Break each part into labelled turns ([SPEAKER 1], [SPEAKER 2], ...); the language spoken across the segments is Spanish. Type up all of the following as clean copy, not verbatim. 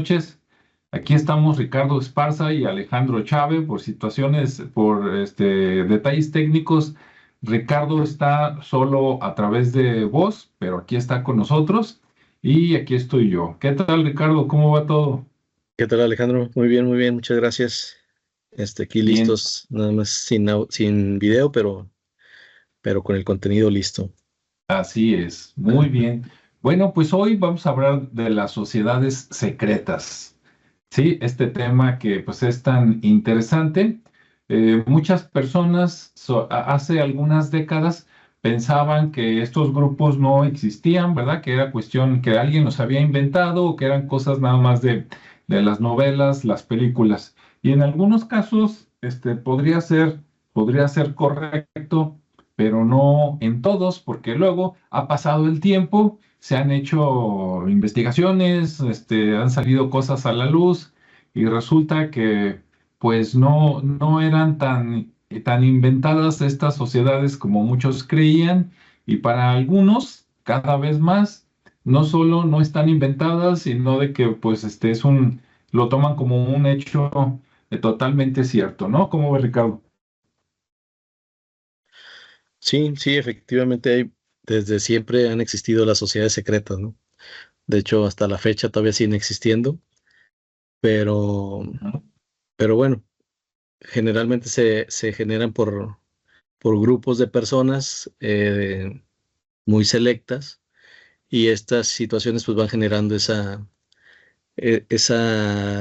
[SPEAKER 1] noches. Aquí estamos Ricardo Esparza y Alejandro Chávez por situaciones, por detalles técnicos. Ricardo está solo a través de voz, pero aquí está con nosotros y aquí estoy yo. ¿Qué tal, Ricardo? ¿Cómo va todo?
[SPEAKER 2] ¿Qué tal, Alejandro? Muy bien, muchas gracias. Aquí
[SPEAKER 1] Bien,
[SPEAKER 2] listos, nada más sin video, pero con el contenido listo.
[SPEAKER 1] así es. Muy bien. Bueno, pues hoy vamos a hablar de las sociedades secretas. Sí, este tema que pues es tan interesante. Muchas personas hace algunas décadas pensaban que estos grupos no existían, ¿verdad? Que era cuestión que alguien los había inventado o que eran cosas nada más de las novelas, las películas. Y en algunos casos, podría ser correcto, pero no en todos, porque luego ha pasado el tiempo, se han hecho investigaciones, han salido cosas a la luz y resulta que pues no eran tan inventadas estas sociedades como muchos creían y para algunos cada vez más no solo no están inventadas, sino de que pues lo toman como un hecho totalmente cierto, ¿no? ¿Cómo ves, Ricardo?
[SPEAKER 2] Sí, sí, efectivamente desde siempre han existido las sociedades secretas, ¿no? De hecho, hasta la fecha todavía siguen existiendo, pero,
[SPEAKER 1] Ujú.
[SPEAKER 2] pero bueno, generalmente se generan por grupos de personas muy selectas y estas situaciones pues van generando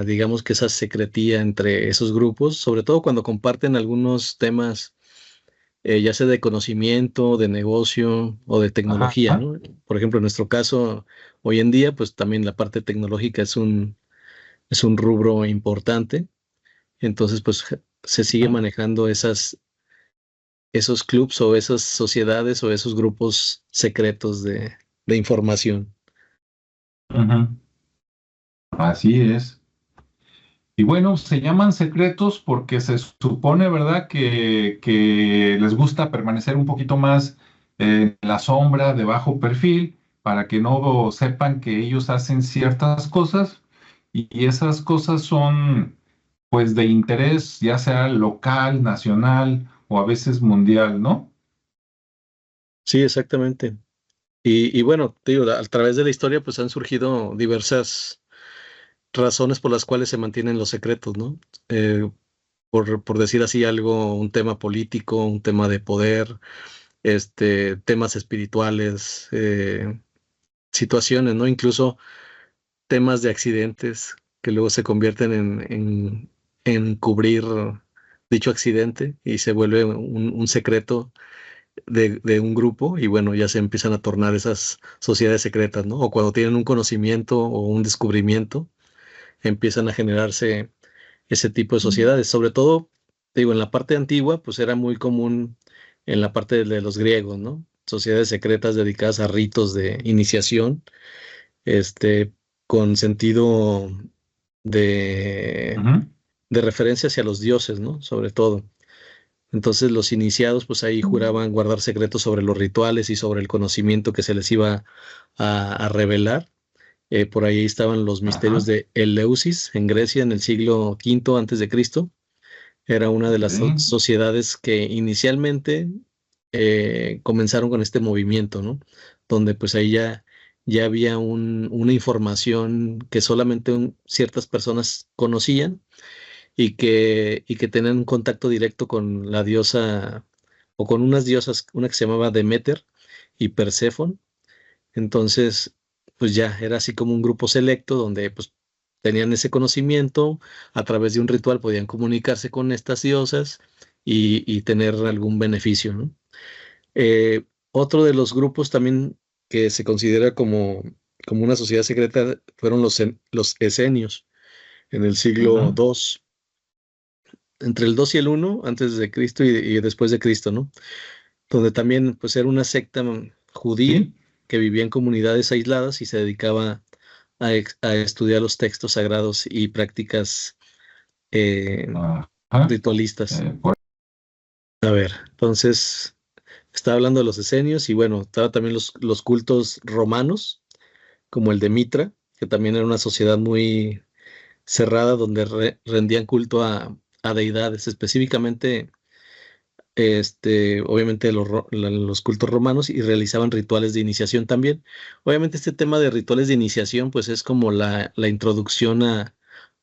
[SPEAKER 2] digamos que esa secretía entre esos grupos, sobre todo cuando comparten algunos temas, ya sea de conocimiento, de negocio o de tecnología,
[SPEAKER 1] Ajá.
[SPEAKER 2] ¿no? Por ejemplo, en nuestro caso, hoy en día, pues también la parte tecnológica es un rubro importante. Entonces, pues se sigue manejando esos clubs o esas sociedades o esos grupos secretos de información.
[SPEAKER 1] Ujú. Así es. Y bueno, se llaman secretos porque se supone, ¿verdad?, que les gusta permanecer un poquito más en la sombra, de bajo perfil, para que no sepan que ellos hacen ciertas cosas y esas cosas son, pues, de interés, ya sea local, nacional o a veces mundial, ¿no?
[SPEAKER 2] Sí, exactamente. Y bueno, te digo, a través de la historia, pues han surgido diversas razones por las cuales se mantienen los secretos, ¿no? Eh, por decir así algo, un tema político, un tema de poder, temas espirituales, situaciones, ¿no? Incluso temas de accidentes que luego se convierten en cubrir dicho accidente y se vuelve un secreto de un grupo y bueno, ya se empiezan a tornar esas sociedades secretas, ¿no? O cuando tienen un conocimiento o un descubrimiento, empiezan a generarse ese tipo de sociedades. Sobre todo, te digo, en la parte antigua, pues era muy común en la parte de los griegos, ¿no? Sociedades secretas dedicadas a ritos de iniciación, este, con sentido de,
[SPEAKER 1] Ujú.
[SPEAKER 2] de referencia hacia los dioses, ¿no? Sobre todo. Entonces los iniciados pues ahí juraban guardar secretos sobre los rituales y sobre el conocimiento que se les iba a revelar. Por ahí estaban los misterios
[SPEAKER 1] Ajá.
[SPEAKER 2] de Eleusis en Grecia en el siglo V antes de Cristo. Era una de
[SPEAKER 1] Ok.
[SPEAKER 2] las sociedades que inicialmente comenzaron con este movimiento, ¿no? Donde pues ahí ya había una información que solamente ciertas personas conocían y que tenían un contacto directo con la diosa o con unas diosas, una que se llamaba Demeter y Perséfone. Entonces, pues ya era así como un grupo selecto donde pues tenían ese conocimiento, a través de un ritual podían comunicarse con estas diosas y tener algún beneficio, ¿no? Otro de los grupos también que se considera como una sociedad secreta fueron los esenios en el siglo
[SPEAKER 1] Ujú.
[SPEAKER 2] II, entre el 2 y el 1 antes de Cristo y después de Cristo, ¿no? Donde también pues era una secta judía
[SPEAKER 1] Sí.
[SPEAKER 2] que vivía en comunidades aisladas y se dedicaba a estudiar los textos sagrados y prácticas eh,
[SPEAKER 1] Ajá.
[SPEAKER 2] ritualistas.
[SPEAKER 1] Por
[SPEAKER 2] A ver, entonces estaba hablando de los esenios y bueno, estaba también los cultos romanos, como el de Mitra, que también era una sociedad muy, cerrada donde rendían culto a deidades, específicamente, obviamente los cultos romanos, y realizaban rituales de iniciación también. Obviamente este tema de rituales de iniciación pues es como la introducción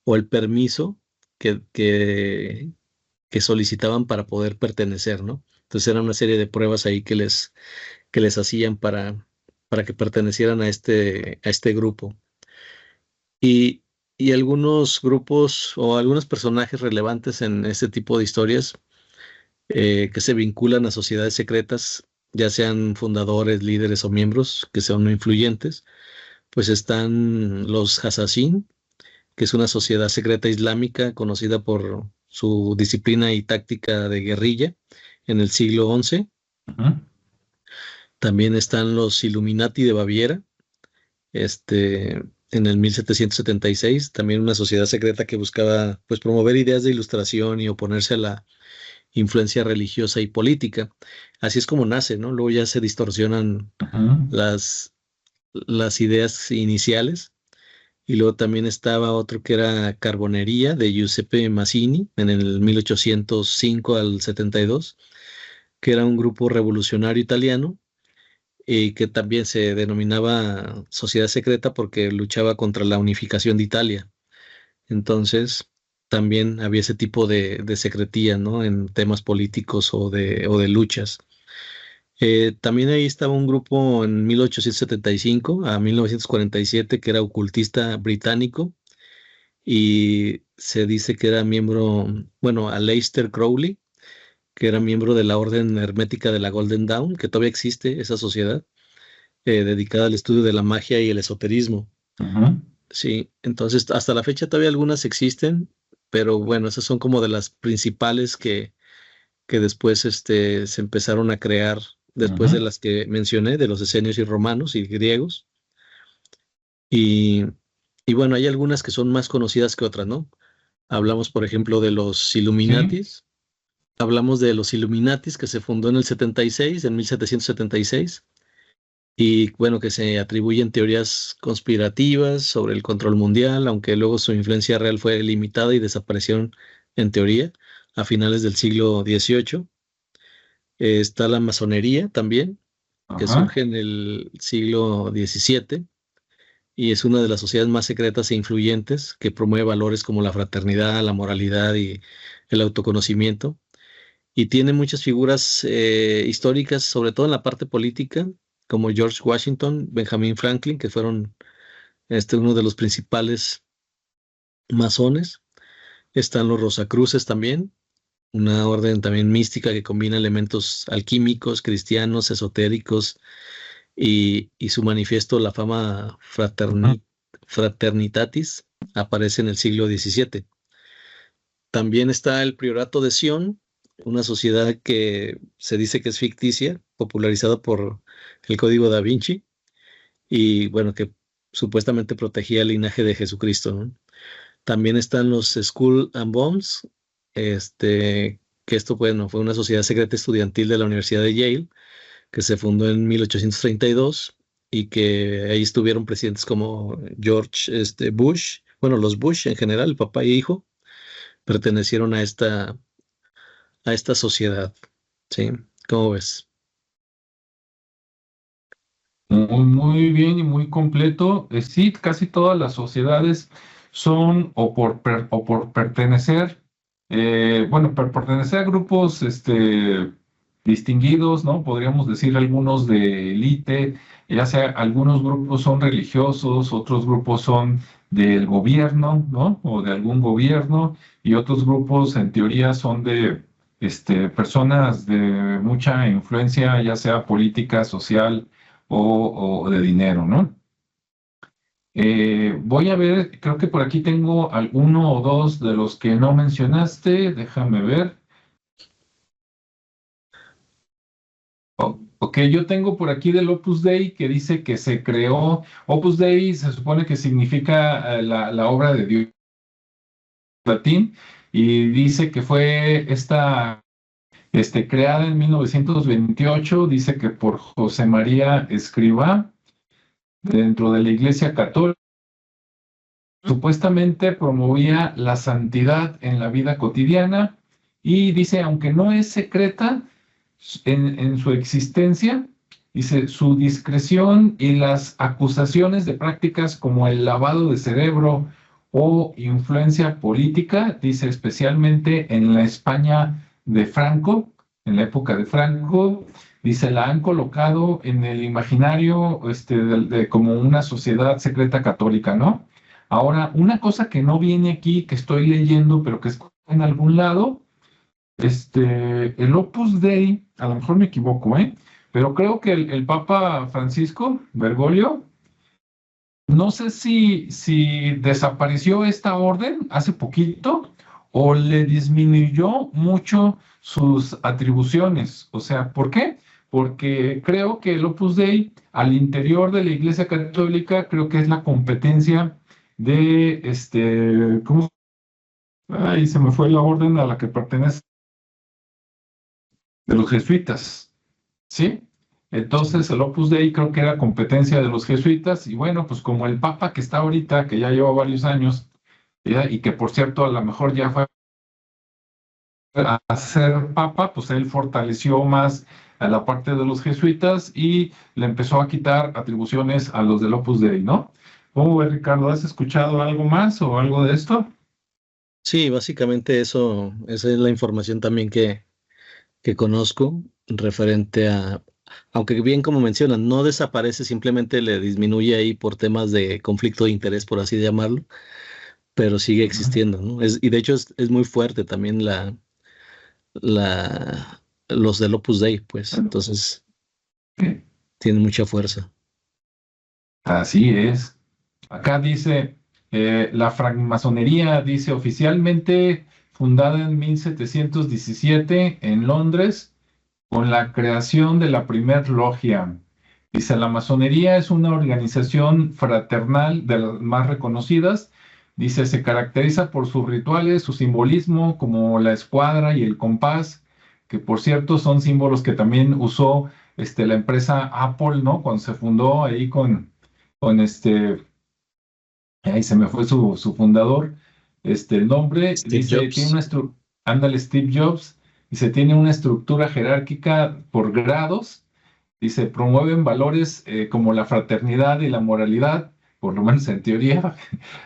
[SPEAKER 2] o el permiso que, que, que solicitaban para poder pertenecer, ¿no? Entonces era una serie de pruebas ahí que les hacían para que pertenecieran a este grupo. Y, y algunos grupos o algunos personajes relevantes en este tipo de historias que se vinculan a sociedades secretas, ya sean fundadores, líderes o miembros que sean influyentes, pues están los Hassassin, que es una sociedad secreta islámica conocida por su disciplina y táctica de guerrilla en el siglo XI.
[SPEAKER 1] Ujú.
[SPEAKER 2] También están los Illuminati de Baviera, en el 1776, también una sociedad secreta que buscaba pues promover ideas de ilustración y oponerse a la influencia religiosa y política. Así es como nace, ¿no? Luego ya se distorsionan
[SPEAKER 1] Ujú.
[SPEAKER 2] las ideas iniciales. Y luego también estaba otro que era Carbonería de Giuseppe Mazzini en el 1805 al 72, que era un grupo revolucionario italiano y que también se denominaba sociedad secreta porque luchaba contra la unificación de Italia. Entonces, también había ese tipo de secretía, ¿no? En temas políticos o de luchas. También ahí estaba un grupo en 1875 a 1947 que era ocultista británico y se dice que era miembro, bueno, Aleister Crowley, que era miembro de la Orden Hermética de la Golden Dawn, que todavía existe esa sociedad, dedicada al estudio de la magia y el esoterismo.
[SPEAKER 1] Ujú.
[SPEAKER 2] Sí, entonces hasta la fecha todavía algunas existen, pero bueno, esas son como de las principales que después se empezaron a crear después de
[SPEAKER 1] Ujú.
[SPEAKER 2] las que mencioné, de los esenios y romanos y griegos. Y, y bueno, hay algunas que son más conocidas que otras, ¿no? Hablamos, por ejemplo, de los
[SPEAKER 1] Sí.
[SPEAKER 2] Illuminatis. Hablamos de los Illuminatis que se fundó en el 76, en 1776, y bueno, que se atribuyen teorías conspirativas sobre el control mundial, aunque luego su influencia real fue limitada y desaparecieron en teoría a finales del siglo XVIII. Está la masonería también, que
[SPEAKER 1] Ajá.
[SPEAKER 2] surge en el siglo XVII y es una de las sociedades más secretas e influyentes que promueve valores como la fraternidad, la moralidad y el autoconocimiento. Y tiene muchas figuras históricas, sobre todo en la parte política, como George Washington, Benjamin Franklin, que fueron uno de los principales masones. Están los Rosacruces también, una orden también mística que combina elementos alquímicos, cristianos, esotéricos y su manifiesto, la fama
[SPEAKER 1] Ujú.
[SPEAKER 2] Fraternitatis, aparece en el siglo XVII. También está el Priorato de Sion, una sociedad que se dice que es ficticia, popularizada por el Código Da Vinci, y bueno, que supuestamente protegía el linaje de Jesucristo, ¿no? También están los Skull and Bones, que esto, bueno, fue una sociedad secreta estudiantil de la Universidad de Yale, que se fundó en 1832 y que ahí estuvieron presidentes como George Bush, bueno, los Bush en general, papá e hijo, pertenecieron a esta sociedad, ¿sí? ¿Cómo ves?
[SPEAKER 1] Muy, muy bien y muy completo. Sí, casi todas las sociedades son o por pertenecer, bueno, por pertenecer a grupos distinguidos, ¿no? Podríamos decir algunos de élite, ya sea algunos grupos son religiosos, otros grupos son del gobierno, ¿no? O de algún gobierno, y otros grupos en teoría son de personas de mucha influencia, ya sea política, social o de dinero, ¿no? Voy a ver, creo que por aquí tengo alguno o dos de los que no mencionaste, déjame ver. Ok, yo tengo por aquí del Opus Dei que dice que se creó, Opus Dei se supone que significa la obra de Dios en latín, y dice que fue creada en 1928, dice que por José María Escrivá, dentro de la Iglesia Católica. supuestamente promovía la santidad en la vida cotidiana y dice, aunque no es secreta en su existencia, dice, su discreción y las acusaciones de prácticas como el lavado de cerebro o influencia política, dice especialmente en la España de Franco, en la época de Franco, dice, la han colocado en el imaginario como una sociedad secreta católica, ¿no? Ahora, una cosa que no viene aquí, que estoy leyendo, pero que está en algún lado, el Opus Dei, a lo mejor me equivoco, ¿eh? Pero creo que el Papa Francisco Bergoglio, no sé si desapareció esta orden hace poquito o le disminuyó mucho sus atribuciones. O sea, ¿por qué? Porque creo que el Opus Dei al interior de la Iglesia Católica creo que es la competencia de ¿cómo? Ay, se me fue la orden a la que pertenece, de los jesuitas, ¿sí? Entonces el Opus Dei creo que era competencia de los jesuitas y bueno, pues como el Papa que está ahorita, que ya lleva varios años, ¿ya? Y que por cierto a lo mejor ya fue a ser Papa, pues él fortaleció más a la parte de los jesuitas y le empezó a quitar atribuciones a los del Opus Dei, ¿no? ¿Cómo ves, Ricardo? ¿Has escuchado algo más o algo de esto?
[SPEAKER 2] Sí, básicamente eso, esa es la información también que conozco referente a, aunque bien como mencionan, no desaparece, simplemente le disminuye ahí por temas de conflicto de interés, por así llamarlo, pero sigue
[SPEAKER 1] Ujú.
[SPEAKER 2] existiendo, ¿no? Y de hecho es muy fuerte también los del Opus Dei, pues, entonces tienen mucha fuerza.
[SPEAKER 1] Así es. Acá dice, la francmasonería, dice oficialmente fundada en 1717 en Londres con la creación de la primer logia. Dice, la masonería es una organización fraternal de las más reconocidas. Dice, se caracteriza por sus rituales, su simbolismo, como la escuadra y el compás, que por cierto son símbolos que también usó la empresa Apple, ¿no? Cuando se fundó ahí con ahí se me fue su fundador, el nombre,
[SPEAKER 2] Steve
[SPEAKER 1] dice, tiene
[SPEAKER 2] Jobs.
[SPEAKER 1] una estructura, ándale, Steve Jobs, dice, tiene una estructura jerárquica por grados. Dice, promueven valores como la fraternidad y la moralidad, por lo menos en teoría.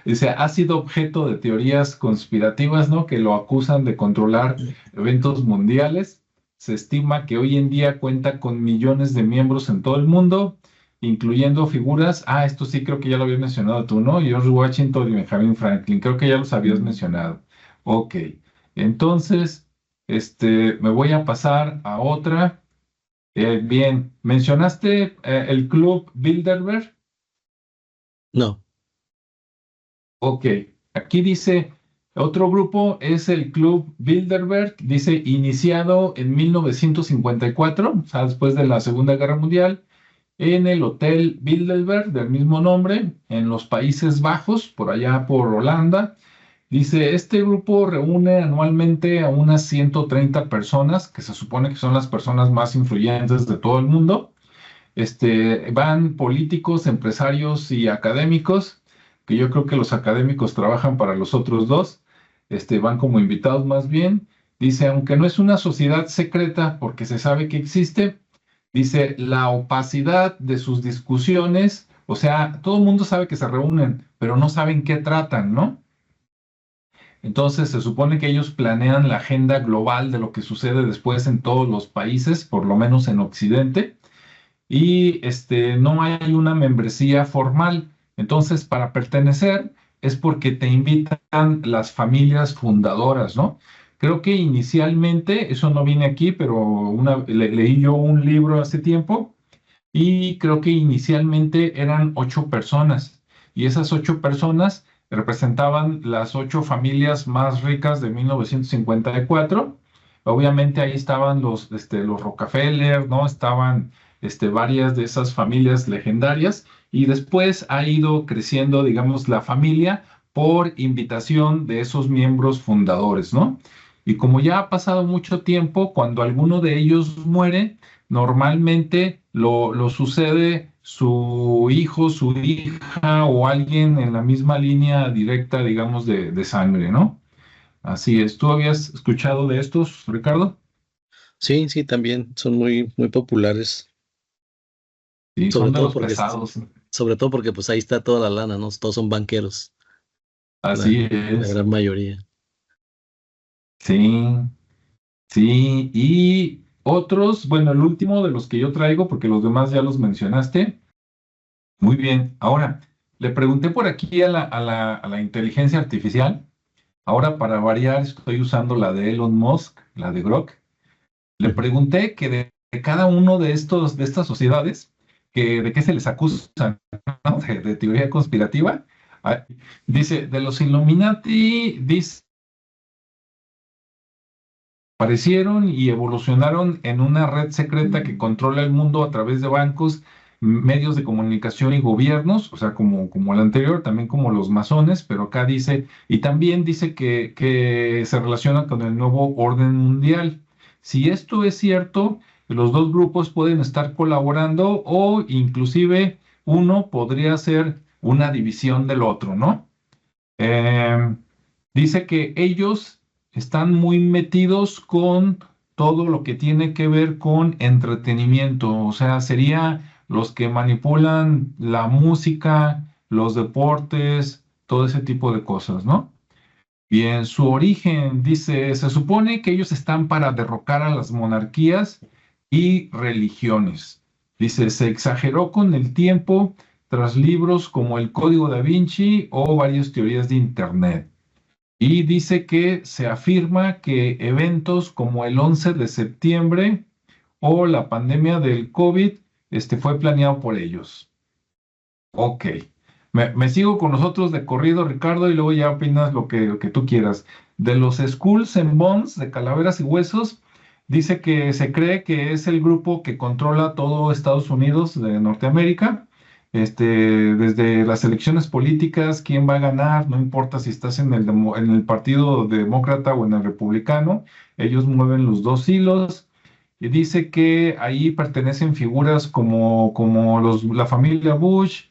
[SPEAKER 1] Dice, ha sido objeto de teorías conspirativas, ¿no? Que lo acusan de controlar eventos mundiales. Se estima que hoy en día cuenta con millones de miembros en todo el mundo, incluyendo figuras, esto sí creo que ya lo habías mencionado tú, ¿no? George Washington y Benjamin Franklin, creo que ya los habías mencionado. Ok, entonces, me voy a pasar a otra. Bien, mencionaste el club Bilderberg.
[SPEAKER 2] No,
[SPEAKER 1] Ok, aquí dice, otro grupo es el club Bilderberg, dice, iniciado en 1954, o sea, después de la Segunda Guerra Mundial, en el Hotel Bilderberg del mismo nombre, en los Países Bajos, por allá por Holanda. Dice, este grupo reúne anualmente a unas 130 personas, que se supone que son las personas más influyentes de todo el mundo. Van políticos, empresarios y académicos, que yo creo que los académicos trabajan para los otros dos, van como invitados más bien. Dice, aunque no es una sociedad secreta porque se sabe que existe, dice, la opacidad de sus discusiones, o sea, todo el mundo sabe que se reúnen, pero no saben qué tratan, ¿no? Entonces se supone que ellos planean la agenda global de lo que sucede después en todos los países, por lo menos en Occidente y no hay una membresía formal. Entonces, para pertenecer es porque te invitan las familias fundadoras, ¿no? Creo que inicialmente, eso no viene aquí, pero leí yo un libro hace tiempo y creo que inicialmente eran 8 personas y esas 8 personas representaban las 8 familias más ricas de 1954. Obviamente ahí estaban los Rockefeller, ¿no? Estaban varias de esas familias legendarias y después ha ido creciendo, digamos, la familia por invitación de esos miembros fundadores, ¿no? Y como ya ha pasado mucho tiempo, cuando alguno de ellos muere, normalmente lo sucede su hijo, su hija o alguien en la misma línea directa, digamos, de sangre, ¿no? Así es. ¿Tú habías escuchado de estos, Ricardo?
[SPEAKER 2] Sí, sí, también son muy, muy populares,
[SPEAKER 1] Sí,
[SPEAKER 2] sobre
[SPEAKER 1] son de
[SPEAKER 2] todo
[SPEAKER 1] los
[SPEAKER 2] porque,
[SPEAKER 1] pesados.
[SPEAKER 2] sobre todo porque pues ahí está toda la lana, ¿no? Todos son banqueros, la,
[SPEAKER 1] Así
[SPEAKER 2] la
[SPEAKER 1] es.
[SPEAKER 2] gran mayoría.
[SPEAKER 1] Sí, sí. Y otros, bueno, el último de los que yo traigo, porque los demás ya los mencionaste. Muy bien. Ahora, le pregunté por aquí a la inteligencia artificial. Ahora, para variar, estoy usando la de Elon Musk, la de Grok. Le
[SPEAKER 2] Ujú.
[SPEAKER 1] pregunté que de cada uno de estas sociedades, que de qué se les acusa, ¿no? De teoría conspirativa. Ah, dice, de los Illuminati, dice, aparecieron y evolucionaron en una red secreta que controla el mundo a través de bancos, medios de comunicación y gobiernos, o sea, como el anterior, también como los masones, pero acá dice, y también dice que se relaciona con el nuevo orden mundial. Si esto es cierto, los dos grupos pueden estar colaborando o inclusive uno podría ser una división del otro, ¿no? Eh, Dice que ellos están muy metidos con todo lo que tiene que ver con entretenimiento, o sea, sería los que manipulan la música, los deportes, todo ese tipo de cosas, ¿no? Bien, su origen, dice, se supone que ellos están para derrocar a las monarquías y religiones. Dice, se exageró con el tiempo tras libros como el Código Da Vinci o varias teorías de Internet. Y dice que se afirma que eventos como el 11 de septiembre o la pandemia del COVID, fue planeado por ellos. Ok. Me sigo con nosotros de corrido, Ricardo, y luego ya opinas lo que tú quieras. De los Skulls and Bones, de Calaveras y Huesos, dice que se cree que es el grupo que controla todo Estados Unidos de Norteamérica. Desde las elecciones políticas, quién va a ganar, no importa si estás en el Partido Demócrata o en el Republicano, ellos mueven los dos hilos. Y dice que ahí pertenecen figuras como la familia Bush,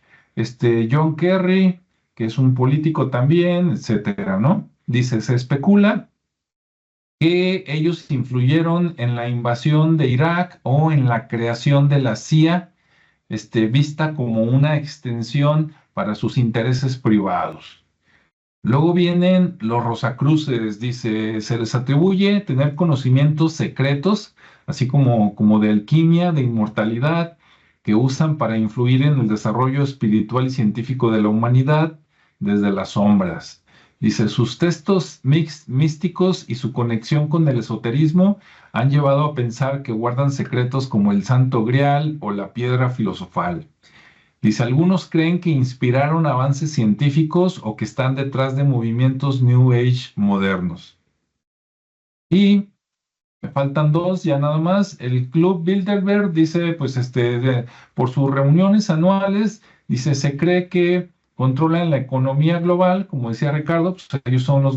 [SPEAKER 1] John Kerry, que es un político también, etcétera, ¿no? Dice, se especula que ellos influyeron en la invasión de Irak o en la creación de la CIA, vista como una extensión para sus intereses privados. Luego vienen los Rosacruces, dice, se les atribuye tener conocimientos secretos, así como de alquimia, de inmortalidad, que usan para influir en el desarrollo espiritual y científico de la humanidad desde las sombras. Dice, sus textos místicos y su conexión con el esoterismo han llevado a pensar que guardan secretos como el Santo Grial o la piedra filosofal. Dice, algunos creen que inspiraron avances científicos o que están detrás de movimientos New Age modernos. Y me faltan dos, ya nada más. El Club Bilderberg dice, pues, por sus reuniones anuales, dice, se cree que controlan la economía global, como decía Ricardo, pues ellos son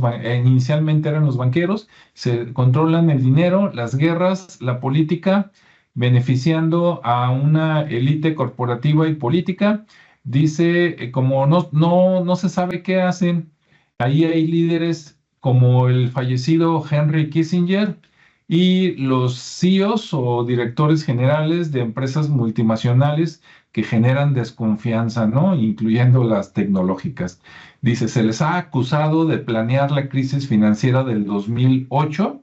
[SPEAKER 1] inicialmente eran los banqueros, se controlan el dinero, las guerras, la política, beneficiando a una élite corporativa y política. Dice, como no se sabe qué hacen, ahí hay líderes como el fallecido Henry Kissinger, y los CEOs o directores generales de empresas multinacionales que generan desconfianza, ¿no? Incluyendo las tecnológicas. Dice, se les ha acusado de planear la crisis financiera del 2008,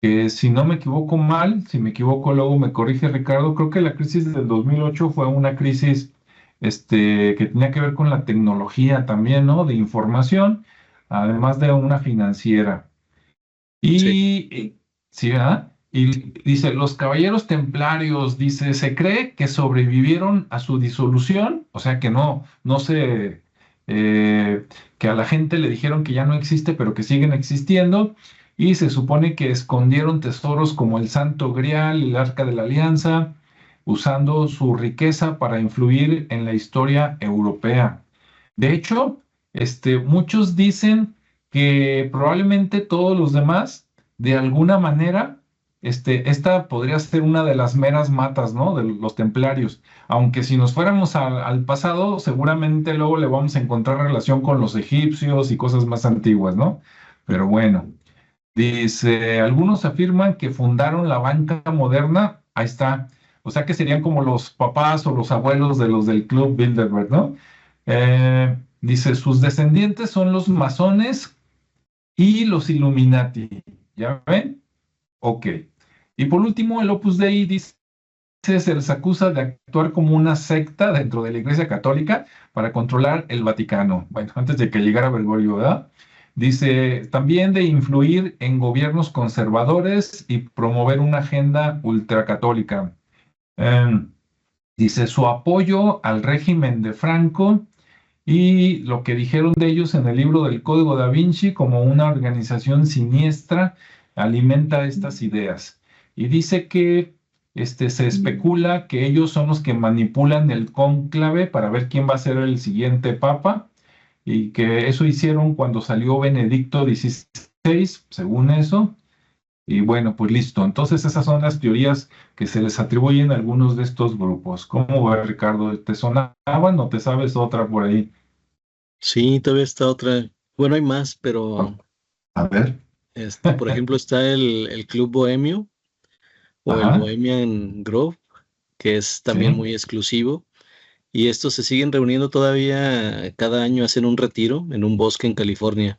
[SPEAKER 1] que si no me equivoco mal, si me equivoco luego me corrige Ricardo, creo que la crisis del 2008 fue una crisis que tenía que ver con la tecnología también, ¿no? De información, además de una financiera.
[SPEAKER 2] Sí.
[SPEAKER 1] Sí, ¿verdad? Y dice, los caballeros templarios, dice, se cree que sobrevivieron a su disolución, o sea que no se, que a la gente le dijeron que ya no existe, pero que siguen existiendo, y se supone que escondieron tesoros como el Santo Grial y el Arca de la Alianza, usando su riqueza para influir en la historia europea. De hecho, muchos dicen que probablemente todos los demás, de alguna manera, esta podría ser una de las meras matas, ¿no? De los templarios. Aunque si nos fuéramos al pasado, seguramente luego le vamos a encontrar relación con los egipcios y cosas más antiguas, ¿no? Pero bueno, dice, algunos afirman que fundaron la banca moderna. Ahí está. O sea que serían como los papás o los abuelos de los del Club Bilderberg, ¿no? Dice, sus descendientes son los masones y los Illuminati. ¿Ya ven? Ok. Y por último, el Opus Dei dice, se les acusa de actuar como una secta dentro de la Iglesia Católica para controlar el Vaticano. Bueno, antes de que llegara Bergoglio, ¿verdad? Dice también de influir en gobiernos conservadores y promover una agenda ultracatólica. Eh, Dice su apoyo al régimen de Franco y lo que dijeron de ellos en el libro del Código Da Vinci como una organización siniestra alimenta estas ideas. Y dice que se especula que ellos son los que manipulan el cónclave para ver quién va a ser el siguiente papa y que eso hicieron cuando salió Benedicto XVI, según eso. Y bueno, pues listo. Entonces esas son las teorías que se les atribuyen a algunos de estos grupos. ¿Cómo va, Ricardo? ¿Te sonaban o te sabes otra por ahí?
[SPEAKER 2] Sí, todavía está otra. Bueno, hay más, pero
[SPEAKER 1] A ver.
[SPEAKER 2] por ejemplo, está el Club Bohemio o el
[SPEAKER 1] Ajá,
[SPEAKER 2] Bohemian Grove, que es también
[SPEAKER 1] sí.
[SPEAKER 2] muy exclusivo. Y estos se siguen reuniendo todavía, cada año hacen un retiro en un bosque en California.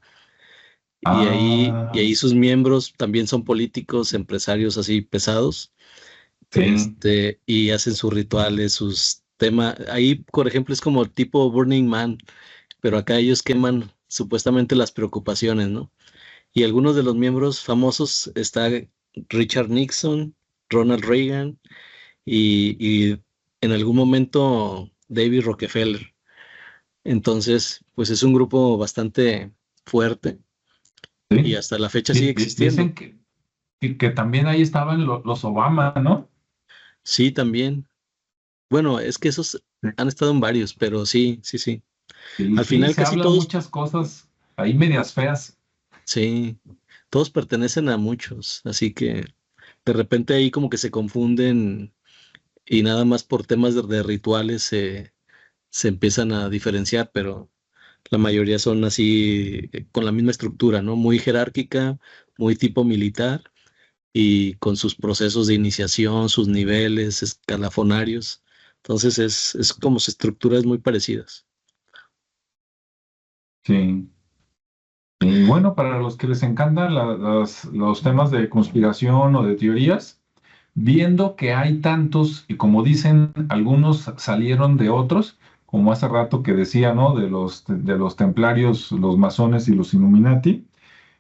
[SPEAKER 2] Y
[SPEAKER 1] Ah,
[SPEAKER 2] ahí sus miembros también son políticos, empresarios así pesados,
[SPEAKER 1] sí.
[SPEAKER 2] y hacen sus rituales, sus temas. Ahí, por ejemplo, es como tipo Burning Man, pero acá ellos queman supuestamente las preocupaciones, ¿no? Y algunos de los miembros famosos está Richard Nixon, Ronald Reagan y en algún momento David Rockefeller. Entonces, pues es un grupo bastante fuerte y
[SPEAKER 1] Sí.
[SPEAKER 2] hasta la fecha sigue existiendo.
[SPEAKER 1] Dicen que también ahí estaban los Obama, ¿no?
[SPEAKER 2] Sí, también. Bueno, es que esos
[SPEAKER 1] Sí.
[SPEAKER 2] han estado en varios, pero sí, sí, sí.
[SPEAKER 1] Y
[SPEAKER 2] Al
[SPEAKER 1] sí,
[SPEAKER 2] final
[SPEAKER 1] se
[SPEAKER 2] casi
[SPEAKER 1] hablan
[SPEAKER 2] todos,
[SPEAKER 1] muchas cosas ahí medias feas.
[SPEAKER 2] sí, todos pertenecen a muchos, así que de repente ahí como que se confunden y nada más por temas de rituales se empiezan a diferenciar, pero la mayoría son así, con la misma estructura, ¿no? Muy jerárquica, muy tipo militar y con sus procesos de iniciación, sus niveles escalafonarios. Entonces es como estructuras muy parecidas.
[SPEAKER 1] Sí. Y bueno, para los que les encantan los temas de conspiración o de teorías, viendo que hay tantos, y como dicen, algunos salieron de otros, como hace rato que decía, ¿no? De los templarios, los masones y los Illuminati.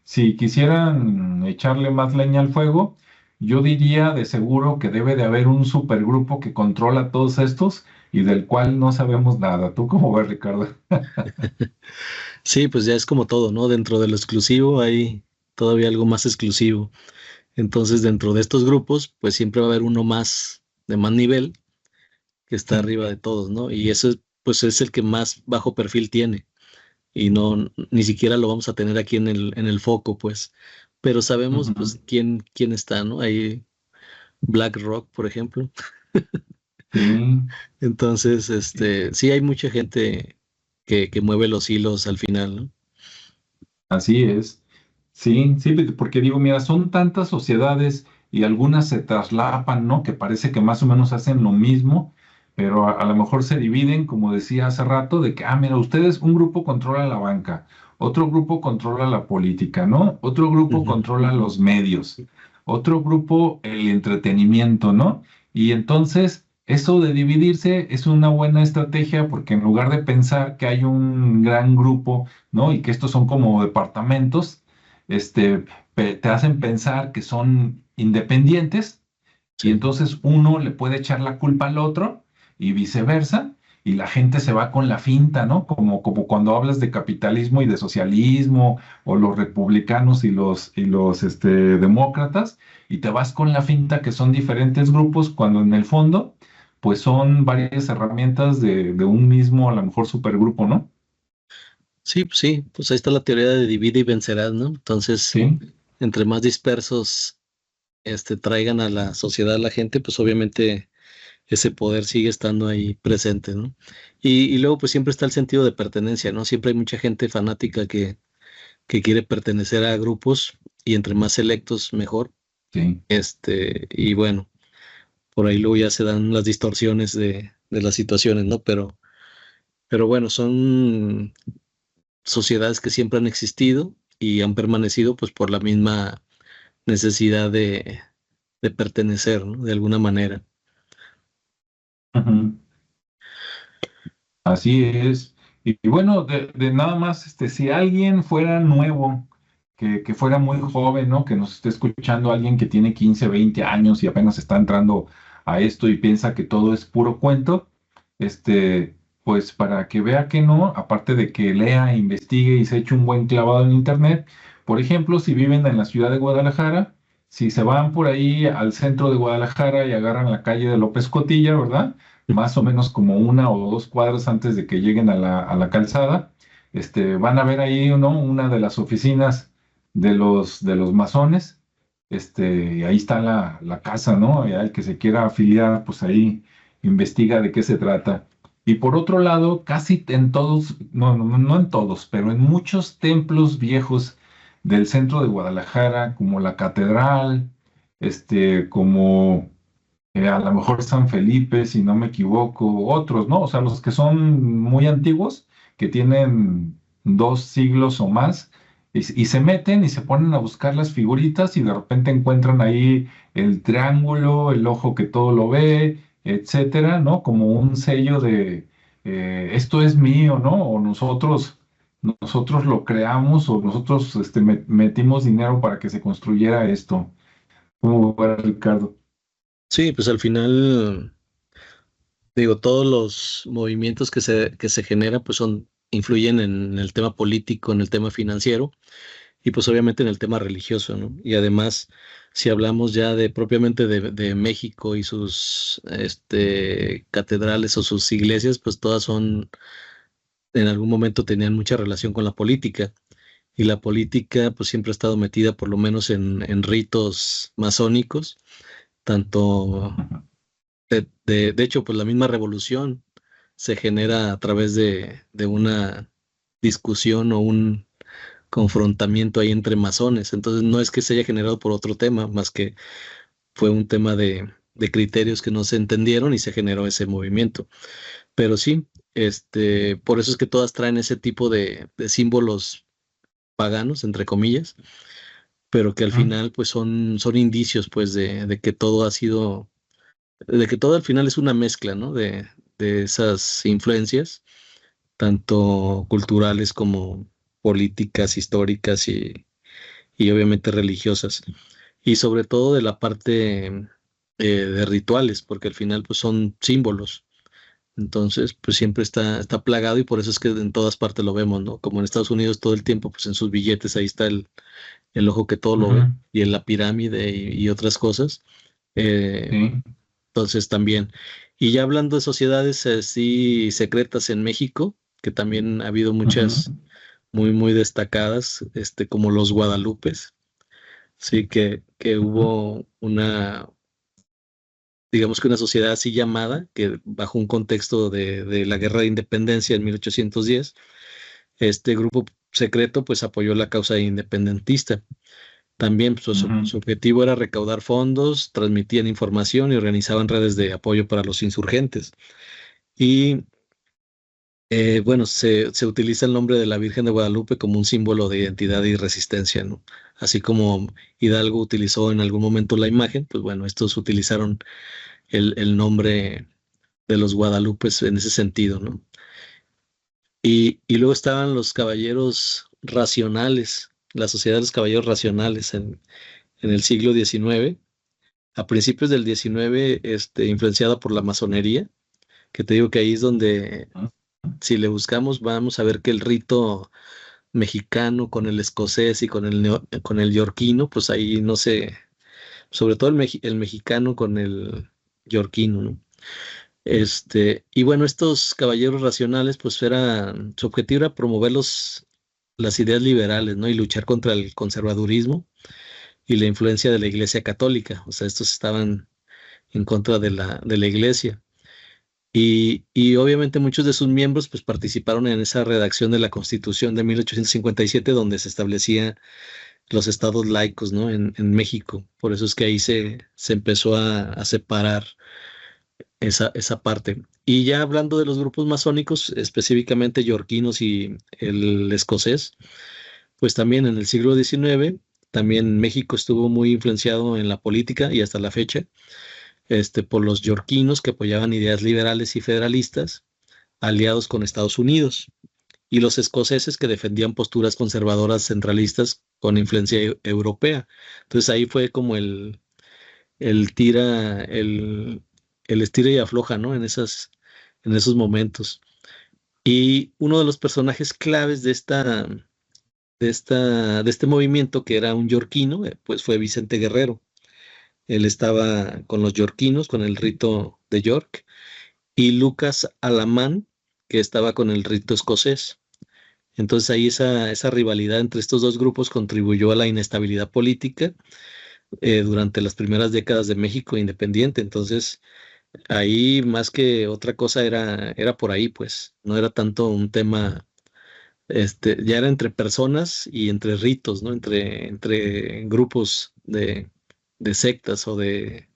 [SPEAKER 1] Si quisieran echarle más leña al fuego, yo diría de seguro que debe de haber un supergrupo que controla todos estos y del cual no sabemos nada. ¿Tú cómo ves, Ricardo?
[SPEAKER 2] Sí, pues ya es como todo, ¿no? Dentro de lo exclusivo hay todavía algo más exclusivo. Entonces, dentro de estos grupos, pues siempre va a haber uno más de más nivel que está
[SPEAKER 1] Sí.
[SPEAKER 2] arriba de todos, ¿no? Y eso pues es el que más bajo perfil tiene. Y no, ni siquiera lo vamos a tener aquí en el foco, pues. Pero sabemos,
[SPEAKER 1] Ujú.
[SPEAKER 2] pues, quién está, ¿no? Ahí BlackRock, por ejemplo.
[SPEAKER 1] Sí,
[SPEAKER 2] Entonces, sí hay mucha gente que mueve los hilos al final, ¿no?
[SPEAKER 1] así es. Sí, sí, porque digo, mira, son tantas sociedades y algunas se traslapan, ¿no? Que parece que más o menos hacen lo mismo, pero a lo mejor se dividen, como decía hace rato, de que, mira, ustedes, un grupo controla la banca, otro grupo controla la política, ¿no? Otro grupo
[SPEAKER 2] Ujú.
[SPEAKER 1] controla los medios, otro grupo el entretenimiento, ¿no? Y entonces, eso de dividirse es una buena estrategia porque en lugar de pensar que hay un gran grupo, ¿no? Y que estos son como departamentos, este, te hacen pensar que son independientes y
[SPEAKER 2] Sí.
[SPEAKER 1] entonces uno le puede echar la culpa al otro y viceversa, y la gente se va con la finta, ¿no? Como cuando hablas de capitalismo y de socialismo, o los republicanos y los demócratas, y te vas con la finta que son diferentes grupos, cuando en el fondo, pues son varias herramientas de un mismo, a lo mejor, supergrupo, ¿no?
[SPEAKER 2] Sí, pues ahí está la teoría de divide y vencerás, ¿no? Entonces,
[SPEAKER 1] Sí,
[SPEAKER 2] entre más dispersos traigan a la sociedad a la gente, pues obviamente ese poder sigue estando ahí presente, ¿no? Y luego pues siempre está el sentido de pertenencia, ¿no? Siempre hay mucha gente fanática que quiere pertenecer a grupos y entre más selectos mejor.
[SPEAKER 1] Sí.
[SPEAKER 2] Y bueno, por ahí luego ya se dan las distorsiones de las situaciones, ¿no? Pero bueno, son sociedades que siempre han existido y han permanecido pues por la misma necesidad de pertenecer, ¿no? De alguna manera.
[SPEAKER 1] Ujú. Así es. Y bueno, de nada más, si alguien fuera nuevo, que fuera muy joven, ¿no? Que nos esté escuchando alguien que tiene 15, 20 años y apenas está entrando a esto y piensa que todo es puro cuento, pues para que vea que no, aparte de que lea, investigue y se eche un buen clavado en internet, por ejemplo, si viven en la ciudad de Guadalajara, si se van por ahí al centro de Guadalajara y agarran la calle de López Cotilla, ¿verdad? Más o menos como 1 o 2 cuadras antes de que lleguen a la calzada, van a ver ahí, ¿no? Una de las oficinas de los masones, y ahí está la casa, ¿no? Y el que se quiera afiliar, pues ahí investiga de qué se trata. Y por otro lado, casi en todos, no en todos, pero en muchos templos viejos del centro de Guadalajara, como la catedral, como a lo mejor San Felipe, si no me equivoco, otros, ¿no? O sea, los que son muy antiguos, que tienen 2 siglos o más, y se meten y se ponen a buscar las figuritas y de repente encuentran ahí el triángulo, el ojo que todo lo ve, etcétera, ¿no? Como un sello de esto es mío, ¿no? O nosotros lo creamos o nosotros metimos dinero para que se construyera esto. ¿Cómo va, Ricardo?
[SPEAKER 2] Sí, pues al final, digo, todos los movimientos que se generan, pues influyen en el tema político, en el tema financiero y pues obviamente en el tema religioso, ¿no? Y además, si hablamos ya propiamente de México y sus catedrales o sus iglesias, pues todas en algún momento tenían mucha relación con la política. Y la política pues siempre ha estado metida por lo menos en ritos masónicos, tanto de hecho pues la misma revolución se genera a través de una discusión o un confrontamiento ahí entre masones. Entonces no es que se haya generado por otro tema, más que fue un tema de criterios que no se entendieron y se generó ese movimiento. Pero sí, por eso es que todas traen ese tipo de símbolos paganos, entre comillas, pero que al
[SPEAKER 1] Ujú.
[SPEAKER 2] final pues son indicios pues de que todo ha sido, de que todo al final es una mezcla, ¿no? De esas influencias, tanto culturales como políticas, históricas y obviamente religiosas. Y sobre todo de la parte de rituales, porque al final pues son símbolos. Entonces, pues siempre está plagado y por eso es que en todas partes lo vemos, ¿no? Como en Estados Unidos todo el tiempo, pues en sus billetes ahí está el ojo que todo lo ve,
[SPEAKER 1] Ujú.
[SPEAKER 2] y en la pirámide y otras cosas. Eh,
[SPEAKER 1] Sí.
[SPEAKER 2] entonces también. Y ya hablando de sociedades así secretas en México, que también ha habido
[SPEAKER 1] Ujú.
[SPEAKER 2] muchas muy destacadas, como los Guadalupes, sí, que
[SPEAKER 1] Ujú.
[SPEAKER 2] hubo digamos que una sociedad así llamada, que bajo un contexto de la Guerra de Independencia en 1810, este grupo secreto pues apoyó la causa independentista. También pues, su
[SPEAKER 1] Ujú.
[SPEAKER 2] objetivo era recaudar fondos, transmitían información y organizaban redes de apoyo para los insurgentes. Y bueno, se utiliza el nombre de la Virgen de Guadalupe como un símbolo de identidad y resistencia, ¿no? Así como Hidalgo utilizó en algún momento la imagen, pues bueno, estos utilizaron el nombre de los Guadalupes en ese sentido, ¿no? Y luego estaban los caballeros racionales, la Sociedad de los Caballeros Racionales en el siglo XIX, a principios del XIX, influenciada por la masonería, que te digo que ahí es donde, si le buscamos, vamos a ver que el rito mexicano con el escocés y con el yorquino, pues ahí no sé, sobre todo el mexicano con el yorquino, ¿no? Y bueno, estos caballeros racionales, pues su objetivo era promover las ideas liberales, ¿no? Y luchar contra el conservadurismo y la influencia de la Iglesia Católica. O sea, estos estaban en contra de la Iglesia. Y obviamente muchos de sus miembros pues participaron en esa redacción de la Constitución de 1857 donde se establecía los estados laicos, ¿no? En México. Por eso es que ahí se empezó a separar esa parte. Y ya hablando de los grupos masónicos, específicamente yorquinos y el escocés, pues también en el siglo XIX, también México estuvo muy influenciado en la política y hasta la fecha, por los yorquinos que apoyaban ideas liberales y federalistas, aliados con Estados Unidos, y los escoceses que defendían posturas conservadoras centralistas con influencia europea. Entonces ahí fue como el tira, el estira y afloja, ¿no? En esos momentos. Y uno de los personajes claves de este movimiento, que era un yorquino, pues fue Vicente Guerrero. Él estaba con los yorquinos, con el rito de York, y Lucas Alamán, que estaba con el rito escocés. Entonces ahí esa rivalidad entre estos dos grupos contribuyó a la inestabilidad política durante las primeras décadas de México independiente. Entonces ahí más que otra cosa era por ahí, pues no era tanto un tema, ya era entre personas y entre ritos, ¿no? Entre grupos de sectas o de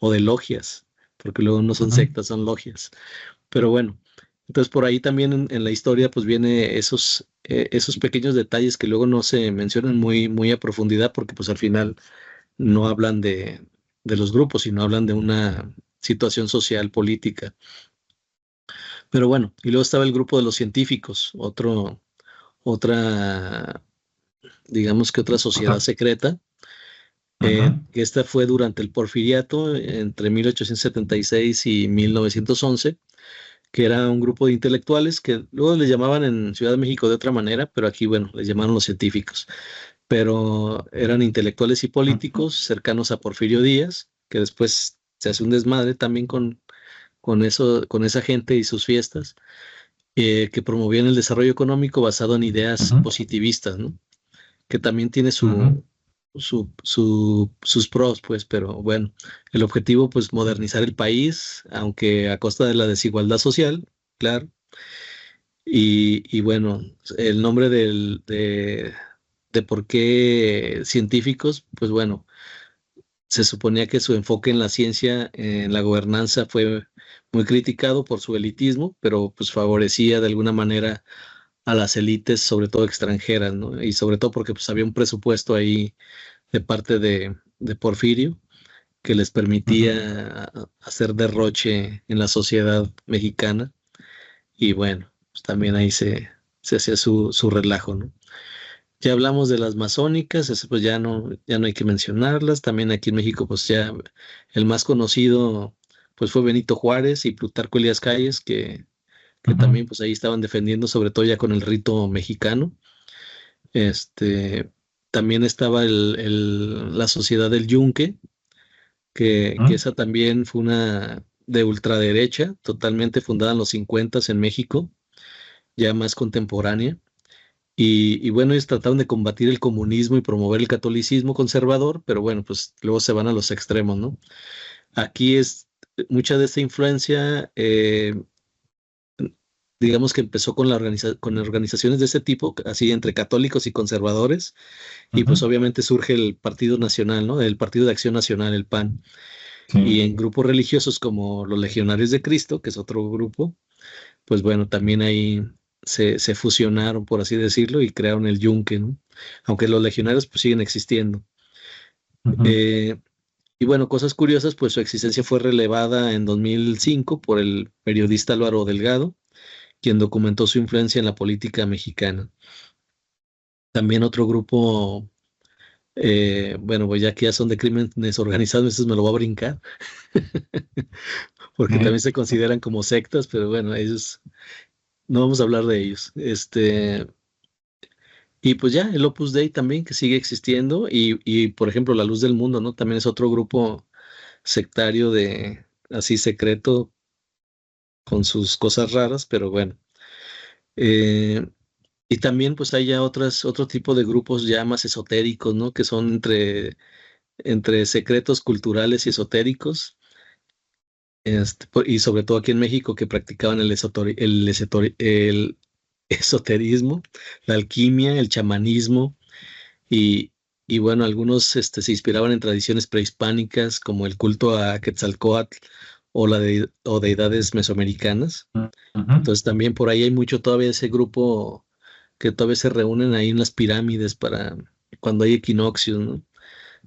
[SPEAKER 2] logias, porque luego no son
[SPEAKER 1] Ujú.
[SPEAKER 2] sectas, son logias. Pero bueno, entonces por ahí también en la historia pues viene esos pequeños detalles que luego no se mencionan muy a profundidad porque pues al final no hablan de los grupos, sino hablan de una situación social, política. Pero bueno, y luego estaba el grupo de los científicos, otra, digamos que otra sociedad
[SPEAKER 1] Otra.
[SPEAKER 2] secreta,
[SPEAKER 1] Ujú.
[SPEAKER 2] que esta fue durante el Porfiriato, entre 1876 y 1911, que era un grupo de intelectuales que luego les llamaban en Ciudad de México de otra manera, pero aquí, bueno, les llamaron los científicos. Pero eran intelectuales y
[SPEAKER 1] Ujú.
[SPEAKER 2] políticos cercanos a Porfirio Díaz, que después se hace un desmadre también con eso, con esa gente y sus fiestas, que promovían el desarrollo económico basado en ideas
[SPEAKER 1] Ujú.
[SPEAKER 2] positivistas, ¿no? Que también tiene
[SPEAKER 1] Ujú.
[SPEAKER 2] sus pros, pues, pero bueno, el objetivo, pues, modernizar el país, aunque a costa de la desigualdad social, claro. Y bueno, el nombre de por qué científicos, pues bueno, se suponía que su enfoque en la ciencia, en la gobernanza, fue muy criticado por su elitismo, pero pues favorecía de alguna manera a las élites, sobre todo extranjeras, ¿no? Y sobre todo porque pues había un presupuesto ahí de parte de Porfirio que les
[SPEAKER 1] Ujú.
[SPEAKER 2] permitía hacer derroche en la sociedad mexicana. Y bueno, pues también ahí se hacía su relajo, ¿no? Ya hablamos de las masónicas, eso pues ya no hay que mencionarlas. También aquí en México, pues ya el más conocido, pues fue Benito Juárez y Plutarco Elías Calles, que
[SPEAKER 1] Ujú.
[SPEAKER 2] también pues ahí estaban defendiendo, sobre todo ya con el rito mexicano. Este, también estaba la Sociedad del Yunque, que
[SPEAKER 1] Ujú.
[SPEAKER 2] esa también fue una de ultraderecha, totalmente fundada en los 50 en México, ya más contemporánea. Y bueno, ellos trataron de combatir el comunismo y promover el catolicismo conservador, pero bueno, pues luego se van a los extremos, ¿no? Aquí es mucha de esta influencia, digamos que empezó con organizaciones de ese tipo, así entre católicos y conservadores, y pues
[SPEAKER 1] Ujú.
[SPEAKER 2] obviamente surge el Partido Nacional, ¿no? El Partido de Acción Nacional, el PAN, y
[SPEAKER 1] Sí.
[SPEAKER 2] en grupos religiosos como los Legionarios de Cristo, que es otro grupo, pues bueno, también ahí se fusionaron, por así decirlo, y crearon el Yunque, ¿no? Aunque los legionarios pues siguen existiendo.
[SPEAKER 1] Ujú.
[SPEAKER 2] Eh, y bueno, cosas curiosas, pues su existencia fue relevada en 2005 por el periodista Álvaro Delgado, quien documentó su influencia en la política mexicana. También otro grupo, bueno, pues ya que ya son de crímenes organizados, eso me lo voy a brincar, porque también
[SPEAKER 1] Sí.
[SPEAKER 2] se consideran como sectas, pero bueno, ellos, no vamos a hablar de ellos. Y pues ya, el Opus Dei también, que sigue existiendo, y por ejemplo, La Luz del Mundo, ¿no? También es otro grupo sectario así secreto, con sus cosas raras, pero bueno. Eh, Y también pues hay ya otro tipo de grupos ya más esotéricos, ¿no? Que son entre secretos culturales y esotéricos, y sobre todo aquí en México que practicaban el esoterismo, la alquimia, el chamanismo y, y bueno, algunos se inspiraban en tradiciones prehispánicas como el culto a Quetzalcóatl o deidades mesoamericanas.
[SPEAKER 1] Ujú.
[SPEAKER 2] Entonces también por ahí hay mucho todavía ese grupo que todavía se reúnen ahí en las pirámides para cuando hay equinoccios, ¿no?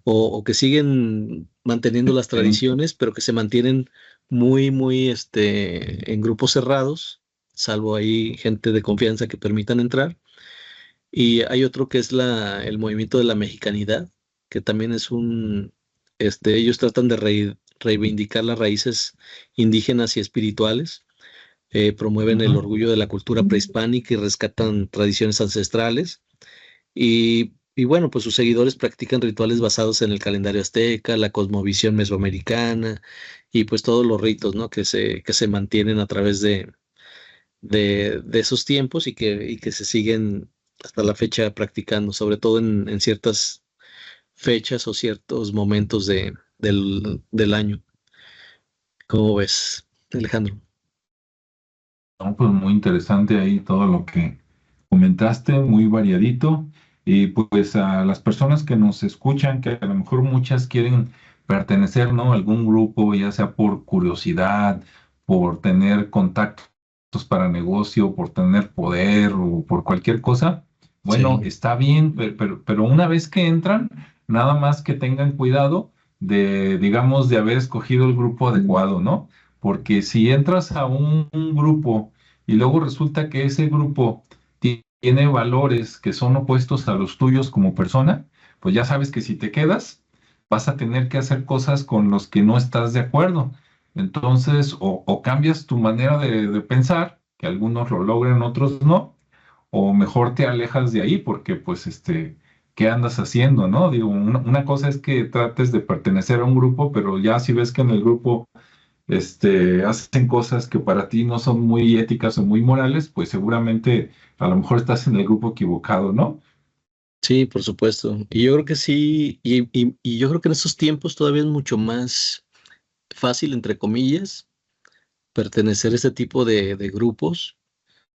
[SPEAKER 2] O que siguen manteniendo las
[SPEAKER 1] Sí.
[SPEAKER 2] tradiciones, pero que se mantienen muy, en grupos cerrados, salvo ahí gente de confianza que permitan entrar. Y hay otro que es el movimiento de la mexicanidad, que también es ellos tratan de reivindicar las raíces indígenas y espirituales, promueven el
[SPEAKER 1] Ujú.
[SPEAKER 2] orgullo de la cultura prehispánica y rescatan tradiciones ancestrales. Y bueno, pues sus seguidores practican rituales basados en el calendario azteca, la cosmovisión mesoamericana y pues todos los ritos, ¿no? Que se mantienen a través de esos tiempos y que se siguen hasta la fecha practicando, sobre todo en ciertas fechas o ciertos momentos del año. ¿Cómo ves, Alejandro?
[SPEAKER 1] No, pues muy interesante ahí todo lo que comentaste, muy variadito. Y pues a las personas que nos escuchan, que a lo mejor muchas quieren pertenecer, ¿no? A algún grupo, ya sea por curiosidad, por tener contactos para negocio, por tener poder o por cualquier cosa, bueno,
[SPEAKER 2] Sí,
[SPEAKER 1] está bien, pero una vez que entran, nada más que tengan cuidado de, digamos, de haber escogido el grupo adecuado, ¿no? Porque si entras a un grupo y luego resulta que ese grupo tiene valores que son opuestos a los tuyos como persona, pues ya sabes que si te quedas, vas a tener que hacer cosas con los que no estás de acuerdo. Entonces, o cambias tu manera de pensar, que algunos lo logran, otros no, o mejor te alejas de ahí porque pues ¿qué andas haciendo, no? Digo, una cosa es que trates de pertenecer a un grupo, pero ya si ves que en el grupo hacen cosas que para ti no son muy éticas o muy morales, pues seguramente a lo mejor estás en el grupo equivocado, ¿no?
[SPEAKER 2] sí, por supuesto. Y yo creo que sí, y yo creo que en estos tiempos todavía es mucho más fácil, entre comillas, pertenecer a este tipo de grupos,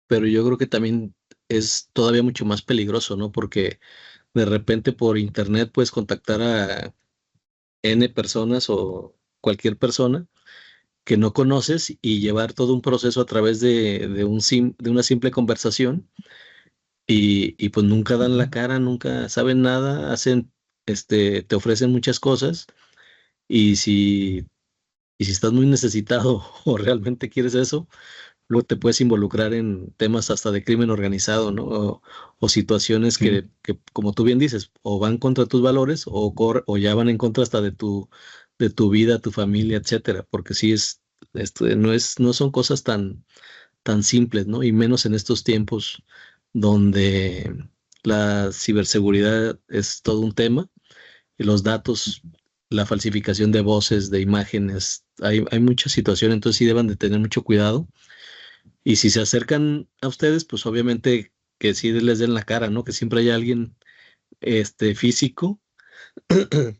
[SPEAKER 2] pero yo creo que también es todavía mucho más peligroso, ¿no? Porque de repente por internet puedes contactar a N personas o cualquier persona que no conoces y llevar todo un proceso a través de una simple conversación y pues nunca dan la
[SPEAKER 1] Ujú.
[SPEAKER 2] cara, nunca saben nada, te ofrecen muchas cosas y si estás muy necesitado o realmente quieres eso, luego te puedes involucrar en temas hasta de crimen organizado, ¿no? O situaciones
[SPEAKER 1] Sí,
[SPEAKER 2] como tú bien dices, o van contra tus valores o ya van en contra hasta de tu vida, tu familia, etcétera, porque sí no son cosas tan simples, ¿no? Y menos en estos tiempos donde la ciberseguridad es todo un tema y los datos, la falsificación de voces, de imágenes, hay mucha situación, entonces sí deben de tener mucho cuidado y si se acercan a ustedes, pues obviamente que sí les den la cara, ¿no? Que siempre haya alguien físico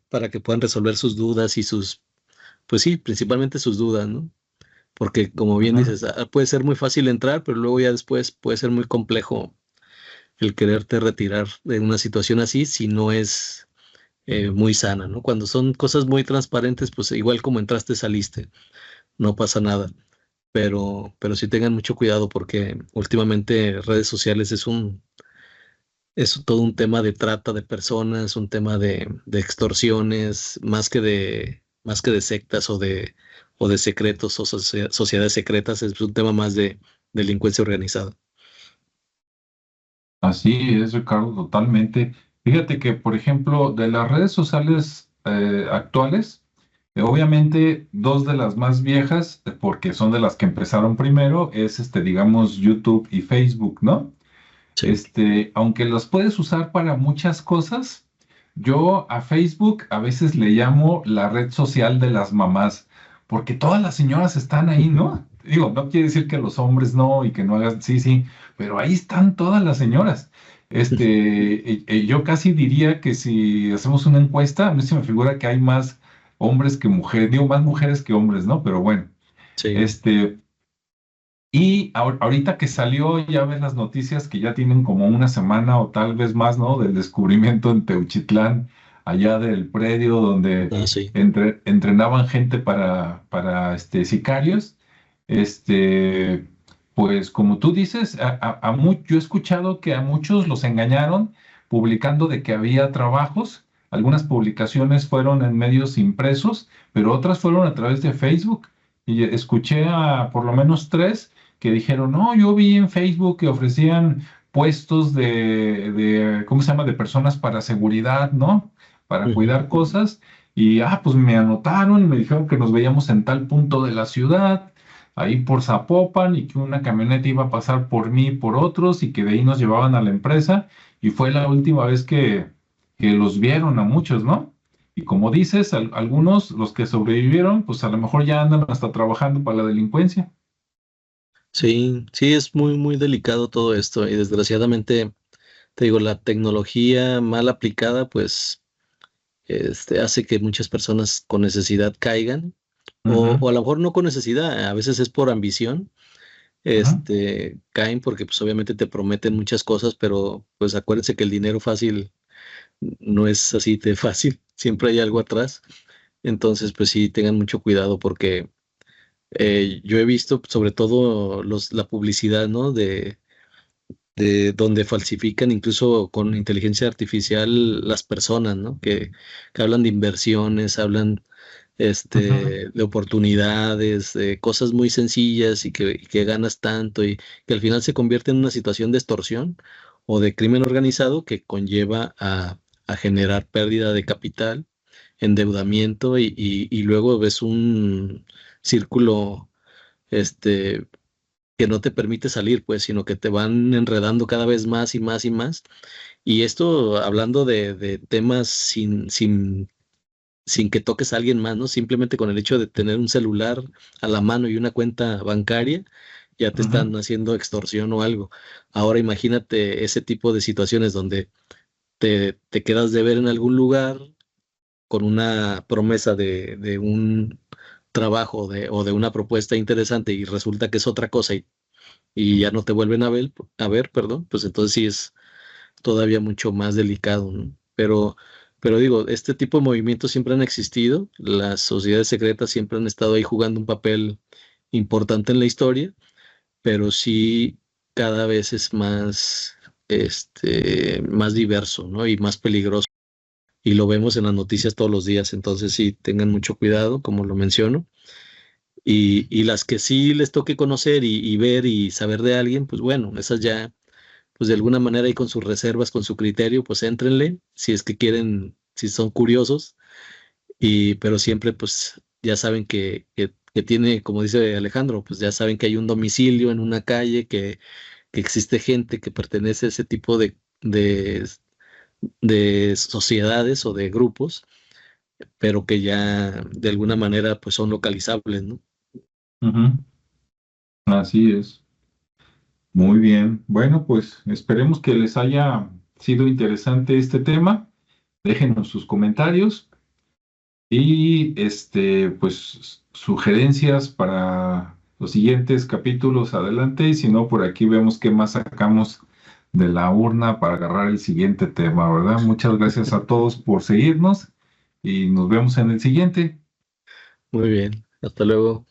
[SPEAKER 2] para que puedan resolver sus dudas pues sí, principalmente sus dudas, ¿no? Porque como bien
[SPEAKER 1] ajá,
[SPEAKER 2] dices, puede ser muy fácil entrar, pero luego ya después puede ser muy complejo el quererte retirar de una situación así si no es muy sana, ¿no? Cuando son cosas muy transparentes, pues igual como entraste, saliste, no pasa nada. Pero sí tengan mucho cuidado porque últimamente redes sociales es todo un tema de trata de personas, un tema de extorsiones, más que de sectas o de secretos o sociedades secretas, es un tema más de delincuencia organizada.
[SPEAKER 1] así es, Ricardo, totalmente. Fíjate que, por ejemplo, de las redes sociales actuales, obviamente dos de las más viejas, porque son de las que empezaron primero, es digamos, YouTube y Facebook, ¿no?
[SPEAKER 2] Sí,
[SPEAKER 1] Aunque los puedes usar para muchas cosas, yo a Facebook a veces le llamo la red social de las mamás, porque todas las señoras están ahí, ¿no? digo, no quiere decir que los hombres no y que no hagan, sí, sí, pero ahí están todas las señoras. Yo casi diría que si hacemos una encuesta, a mí se me figura que hay más hombres que mujeres, digo, más mujeres que hombres, ¿no? Pero bueno,
[SPEAKER 2] Sí,
[SPEAKER 1] este, y ahorita que salió, ya ves las noticias que ya tienen como una semana o tal vez más, ¿no? Del descubrimiento en Teuchitlán, allá del predio donde
[SPEAKER 2] ah, sí.
[SPEAKER 1] entrenaban gente para sicarios. Este, pues como tú dices, yo he escuchado que a muchos los engañaron publicando de que había trabajos. Algunas publicaciones fueron en medios impresos, pero otras fueron a través de Facebook. Y escuché a por lo menos tres que dijeron, no, yo vi en Facebook que ofrecían puestos ¿cómo se llama?, de personas para seguridad, ¿no? Para
[SPEAKER 2] Ujú.
[SPEAKER 1] cuidar cosas. Y, pues me anotaron y me dijeron que nos veíamos en tal punto de la ciudad, ahí por Zapopan, y que una camioneta iba a pasar por mí y por otros, y que de ahí nos llevaban a la empresa. Y fue la última vez que los vieron a muchos, ¿no? Y como dices, algunos, los que sobrevivieron, pues a lo mejor ya andan hasta trabajando para la delincuencia.
[SPEAKER 2] Sí, sí, es muy, muy delicado todo esto y desgraciadamente, te digo, la tecnología mal aplicada, pues, hace que muchas personas con necesidad caigan
[SPEAKER 1] Ujú,
[SPEAKER 2] o a lo mejor no con necesidad, a veces es por ambición,
[SPEAKER 1] ujú,
[SPEAKER 2] caen porque pues obviamente te prometen muchas cosas, pero pues acuérdense que el dinero fácil no es así de fácil, siempre hay algo atrás. Entonces, pues sí, tengan mucho cuidado porque yo he visto sobre todo la publicidad, ¿no? De donde falsifican incluso con inteligencia artificial las personas, ¿no? Que hablan de inversiones, hablan
[SPEAKER 1] ujú.
[SPEAKER 2] de oportunidades, de cosas muy sencillas y que ganas tanto y que al final se convierte en una situación de extorsión o de crimen organizado que conlleva a generar pérdida de capital, endeudamiento y luego ves un círculo este, que no te permite salir, pues, sino que te van enredando cada vez más y más y más. Y esto hablando de temas sin que toques a alguien más, ¿no? Simplemente con el hecho de tener un celular a la mano y una cuenta bancaria, ya te
[SPEAKER 1] Ujú,
[SPEAKER 2] están haciendo extorsión o algo. Ahora imagínate ese tipo de situaciones donde te quedas de ver en algún lugar con una promesa de un trabajo o de una propuesta interesante y resulta que es otra cosa y ya no te vuelven a ver, perdón, pues entonces sí es todavía mucho más delicado, ¿no? Pero digo, este tipo de movimientos siempre han existido, las sociedades secretas siempre han estado ahí jugando un papel importante en la historia, pero sí cada vez es más diverso, ¿no? Y más peligroso. Y lo vemos en las noticias todos los días, entonces sí, tengan mucho cuidado, como lo menciono. Y las que sí les toque conocer y ver y saber de alguien, pues bueno, esas ya pues de alguna manera y con sus reservas, con su criterio, pues éntrenle, si es que quieren, si son curiosos, pero siempre pues ya saben que tiene, como dice Alejandro, pues ya saben que hay un domicilio en una calle, que existe gente que pertenece a ese tipo de sociedades o de grupos, pero que ya de alguna manera pues son localizables, ¿no?
[SPEAKER 1] ujú. Así es. Muy bien. Bueno, pues esperemos que les haya sido interesante este tema. Déjenos sus comentarios y pues sugerencias para los siguientes capítulos adelante. Y si no, por aquí vemos qué más sacamos de la urna para agarrar el siguiente tema, ¿verdad? Muchas gracias a todos por seguirnos y nos vemos en el siguiente.
[SPEAKER 2] Muy bien, hasta luego.